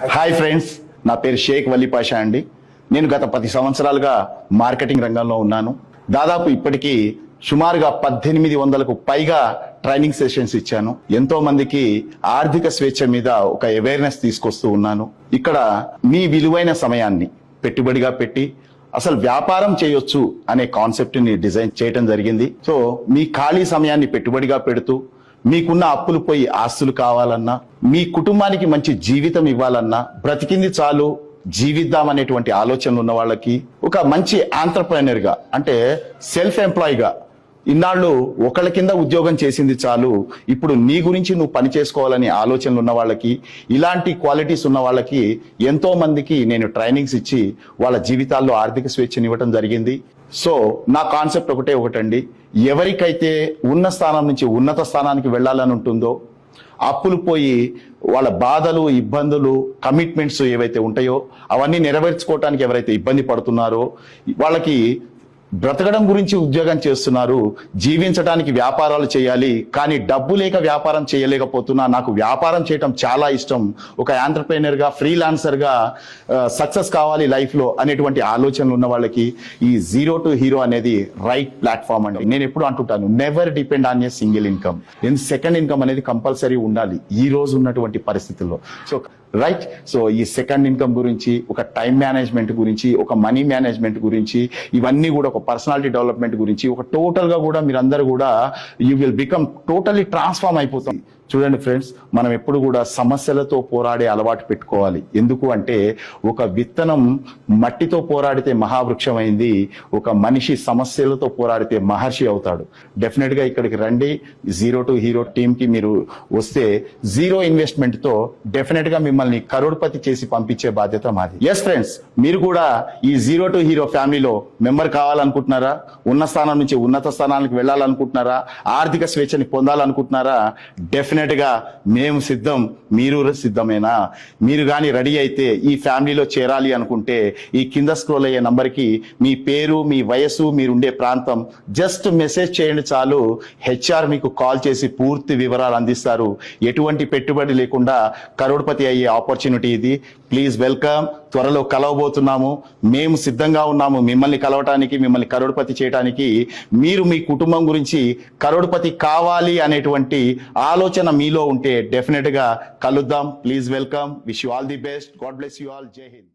Hi friends, నా పేరు షేక్ వలీ పాషా అండి. నేను గత 10 సంవత్సరాలుగా మార్కెటింగ్ రంగంలో ఉన్నాను. దాదాపు ఇప్పటికీ సుమారుగా 1800కు పైగా ట్రైనింగ్ సెషన్స్ ఇచ్చాను. ఎంతో మందికి ఆర్థిక స్వేచ్ఛ మీద ఒక అవేర్నెస్ తీసుకొస్తూ ఉన్నాను. ఇక్కడ మీ విలువైన సమయాన్ని పెట్టుబడిగా పెట్టి అసలు వ్యాపారం చేయొచ్చు అనే కాన్సెప్ట్ ని డిజైన్ చేయడం జరిగింది. సో మీ ఖాళీ సమయాన్ని పెట్టుబడిగా పెడుతూ మీకున్న అప్పులు పోయి ఆస్తులు కావాలన్నా, మీ కుటుంబానికి మంచి జీవితం ఇవ్వాలన్నా, బ్రతికింది చాలు జీవిద్దాం అనేటువంటి ఆలోచనలు ఉన్న వాళ్ళకి ఒక మంచి ఆంటర్‌ప్రెన్యూర్ గా, అంటే సెల్ఫ్ ఎంప్లాయీగా ఇన్నాళ్ళు ఒకళ్ళ కింద ఉద్యోగం చేసింది చాలు, ఇప్పుడు నీ గురించి నువ్వు పని చేసుకోవాలని ఆలోచనలు ఉన్న వాళ్ళకి, ఇలాంటి క్వాలిటీస్ ఉన్న వాళ్ళకి ఎంతో మందికి నేను ట్రైనింగ్స్ ఇచ్చి వాళ్ళ జీవితాల్లో ఆర్థిక స్వేచ్ఛని ఇవ్వడం జరిగింది. సో నా కాన్సెప్ట్ ఒకటండి, ఎవరికైతే ఉన్న స్థానం నుంచి ఉన్నత స్థానానికి వెళ్ళాలని ఉంటుందో, అప్పులు పోయి వాళ్ళ బాధలు, ఇబ్బందులు, కమిట్మెంట్స్ ఏవైతే ఉంటాయో అవన్నీ నెరవేర్చుకోవటానికి ఎవరైతే ఇబ్బంది పడుతున్నారో, వాళ్ళకి బ్రతకడం గురించి ఉద్యోగం చేస్తున్నారు, జీవించడానికి వ్యాపారాలు చేయాలి, కానీ డబ్బు లేక వ్యాపారం చేయలేకపోతున్నా, నాకు వ్యాపారం చేయటం చాలా ఇష్టం, ఒక ఆంటర్‌ప్రెన్యూర్ గా, ఫ్రీలాన్సర్ గా సక్సెస్ కావాలి లైఫ్ లో అనేటువంటి ఆలోచనలు ఉన్న వాళ్ళకి ఈ జీరో టు హీరో అనేది రైట్ ప్లాట్ఫామ్ అండి. నేను ఎప్పుడు అంటుంటాను, never depend on a single income. Second income అనేది కంపల్సరీ ఉండాలి ఈ రోజు ఉన్నటువంటి పరిస్థితుల్లో. సో ఈ సెకండ్ ఇన్కమ్ గురించి, ఒక టైం మేనేజ్మెంట్ గురించి, ఒక మనీ మేనేజ్మెంట్ గురించి, ఇవన్నీ కూడా ఒక పర్సనాలిటీ డెవలప్మెంట్ గురించి, ఒక టోటల్ గా కూడా మీరందరూ కూడా you will become totally transform అయిపోతాం. చూడండి ఫ్రెండ్స్, మనం ఎప్పుడు కూడా సమస్యలతో పోరాడే అలవాటు పెట్టుకోవాలి. ఎందుకు అంటే ఒక విత్తనం మట్టితో పోరాడితే మహావృక్షం అయింది, ఒక మనిషి సమస్యలతో పోరాడితే మహర్షి అవుతాడు. డెఫినెట్ గా ఇక్కడికి రండి. జీరో టు హీరో టీమ్ కి మీరు వస్తే జీరో ఇన్వెస్ట్మెంట్ తో డెఫినెట్ గా మిమ్మల్ని కరోడ్పతి చేసి పంపించే బాధ్యత మాది. ఎస్ ఫ్రెండ్స్, మీరు కూడా ఈ జీరో టు హీరో ఫ్యామిలీలో మెంబర్ కావాలనుకుంటున్నారా? ఉన్న స్థానం నుంచి ఉన్నత స్థానానికి వెళ్ళాలనుకుంటున్నారా? ఆర్థిక స్వేచ్ఛని పొందాలనుకుంటున్నారా? డెఫినెట్ గా మేము సిద్ధం, మీరు సిద్ధమేనా? మీరు కానీ రెడీ అయితే ఈ ఫ్యామిలీలో చేరాలి అనుకుంటే ఈ కింద స్క్రోల్ అయ్యే నంబర్ కి మీ పేరు, మీ వయసు, మీరుండే ప్రాంతం జస్ట్ మెసేజ్ చేయండి చాలు. హెచ్ఆర్ మీకు కాల్ చేసి పూర్తి వివరాలు అందిస్తారు. ఎటువంటి పెట్టుబడి లేకుండా కరోడ్పతి అయ్యే ఆపర్చునిటీ ఇది. Please welcome. త్వరలో కలవబోతున్నాము. మేము సిద్ధంగా ఉన్నాము మిమ్మల్ని కలవటానికి, మిమ్మల్ని కరోడ్పతి చేయడానికి. మీరు మీ కుటుంబం గురించి కరోడ్పతి కావాలి అనేటువంటి ఆలోచన మీలో ఉంటే డెఫినెట్ గా కలుద్దాం. Please welcome. Wish you all the best. God bless you all. జై హింద్.